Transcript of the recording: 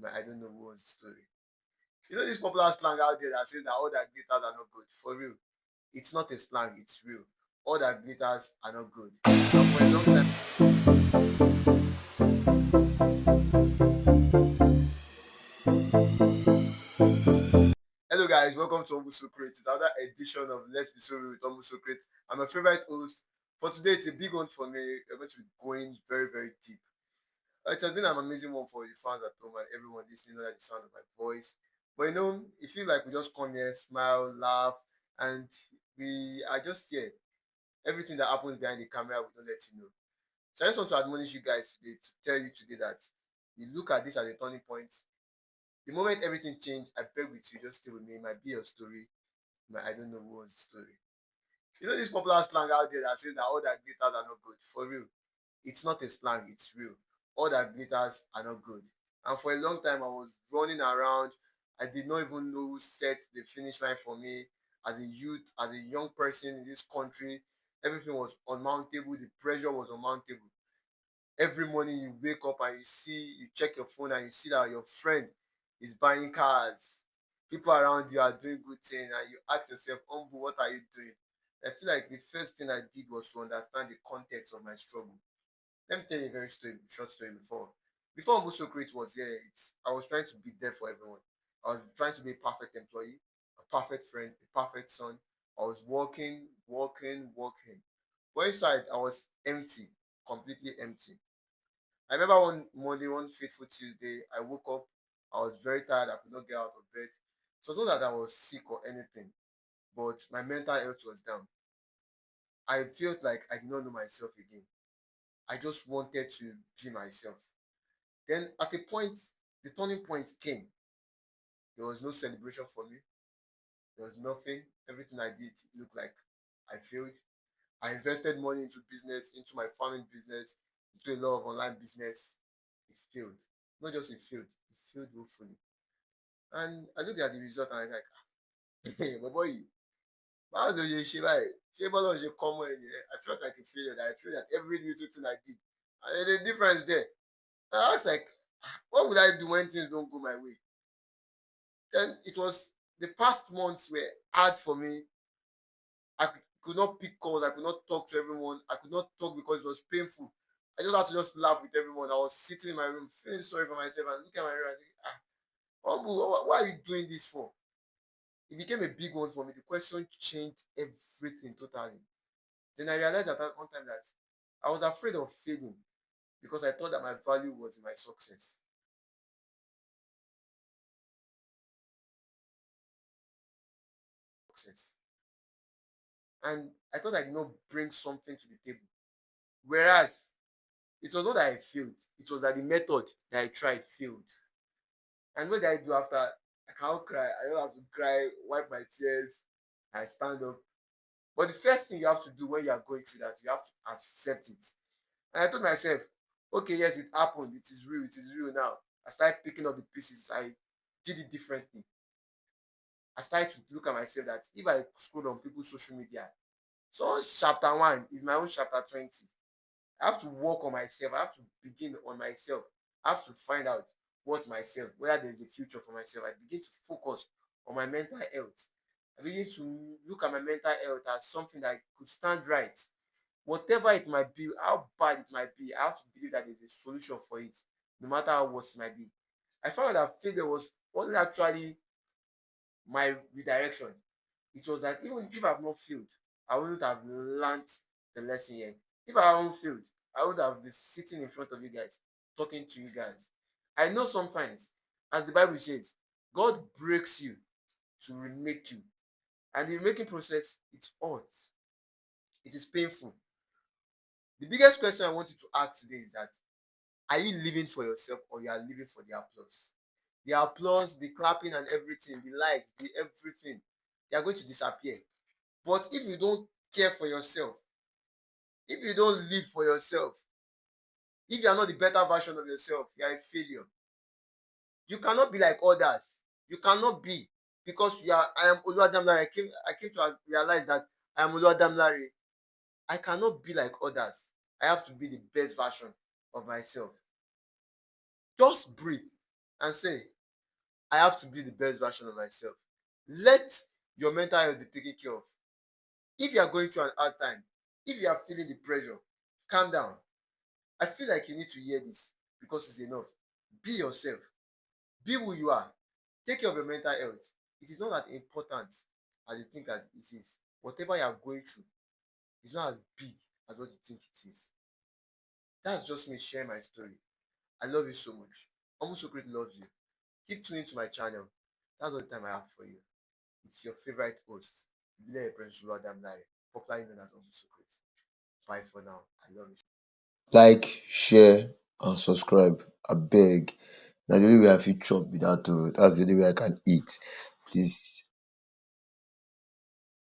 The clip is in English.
I don't know what's the story. You know this popular slang out there that says that all that glitters are not good. For real, it's not a slang, it's real. All that glitters are not good. And for a long time, hello guys, welcome to Ombu Secret. It's another edition of Let's Be So Real with Ombu Secret. I'm my favorite host. For today, it's a big one for me. We're going to be going very, very deep. It has been an amazing one for the fans at home and everyone listening under the sound of my voice. But you know, it feels like we just come here, smile, laugh, and we are just here. Everything that happens behind the camera, we don't let you know. So I just want to admonish you guys today to tell you today that you look at this as a turning point. The moment everything changed, I beg with you, just stay with me. It might be your story. I don't know what's the story. You know this popular slang out there that says that all that glitters are not good. For real, it's not a slang, it's real. All that glitters are not good. And for a long time, I was running around. I did not even know who set the finish line for me. As a youth, as a young person in this country, everything was unmountable. The pressure was unmountable. Every morning you wake up and you check your phone and you see that your friend is buying cars. People around you are doing good things and you ask yourself, Umbu, what are you doing? I feel like the first thing I did was to understand the context of my struggle. Let me tell you a very short story before. Before Umbu Socrates was here, I was trying to be there for everyone. I was trying to be a perfect employee, a perfect friend, a perfect son. I was working, working, working. But inside, I was empty, completely empty. I remember one Monday, one fateful Tuesday, I woke up. I was very tired. I could not get out of bed. It was not that I was sick or anything, but my mental health was down. I felt like I did not know myself again. I just wanted to be myself. Then at a point, the turning point came. There was no celebration for me. There was nothing. Everything I did looked like I failed. I invested money into business, into my farming business, into a lot of online business. It failed. Not just it failed woefully. And I looked at the result and I was like, hey, my boy, how do you ṣe báyìí? Ṣé bọ́lá ṣe kọ́ mọ́ ẹ nìyẹn? I felt like a failure. That I feel that every little thing I did, and there's a difference there. And I was like, what would I do when things don't go my way? Then it was the past months were hard for me. I could not pick calls. I could not talk to everyone. I could not talk because it was painful. I just had to just laugh with everyone. I was sitting in my room, feeling sorry for myself, and looking at my room and saying, Ombu, why are you doing this for? It became a big one for me. The question changed everything totally. Then I realized at that one time that I was afraid of failing because I thought that my value was in my success. And I thought I did not bring something to the table. Whereas it was not that I failed, it was that the method that I tried failed. And what did I do after? I can't cry. I don't have to cry, wipe my tears, I stand up. But the first thing you have to do when you are going through that, you have to accept it. And I told myself, okay, yes, it happened. It is real now. I started picking up the pieces. I did it differently. I started to look at myself that if I scroll on people's social media, someone's chapter 1 is my own chapter 20. I have to work on myself. I have to begin on myself. I have to find out what's myself, whether there's a future for myself. I begin to focus on my mental health. I begin to look at my mental health as something that could stand right. Whatever it might be, how bad it might be, I have to believe that there's a solution for it, no matter how worse it might be. I found out that failure wasn't actually my redirection. It was that even if I've not failed, I wouldn't have learned the lesson yet. If I haven't failed, I would have been sitting in front of you guys, talking to you guys. I know sometimes, as the Bible says, God breaks you to remake you. And the remaking process, it's hard. It is painful. The biggest question I want you to ask today is that are you living for yourself or you are living for the applause? The applause, the clapping and everything, the likes, the everything, they are going to disappear. But if you don't care for yourself, if you don't live for yourself, if you are not the better version of yourself, you are a failure. You cannot be like others. You cannot be because I am Oluwadamilare. I came to realize that I am Oluwadamilare. I cannot be like others. I have to be the best version of myself. Just breathe and say, I have to be the best version of myself. Let your mental health be taken care of. If you are going through an hard time, if you are feeling the pressure, calm down. I feel like you need to hear this because it's enough. Be yourself. Be who you are. Take care of your mental health. It is not as important as you think as it is. Whatever you are going through is not as big as what you think it is. That's just me sharing my story. I love you so much. Almost so great loves you. Keep tuning to my channel. That's all the time I have for you. It's your favorite host, Bilal Prince Adam Lai, popularly known as Almost so great. Bye for now. I love you. Like, share, and subscribe. I beg. Na the only way I fit chop be that. That's the only way I can eat. Please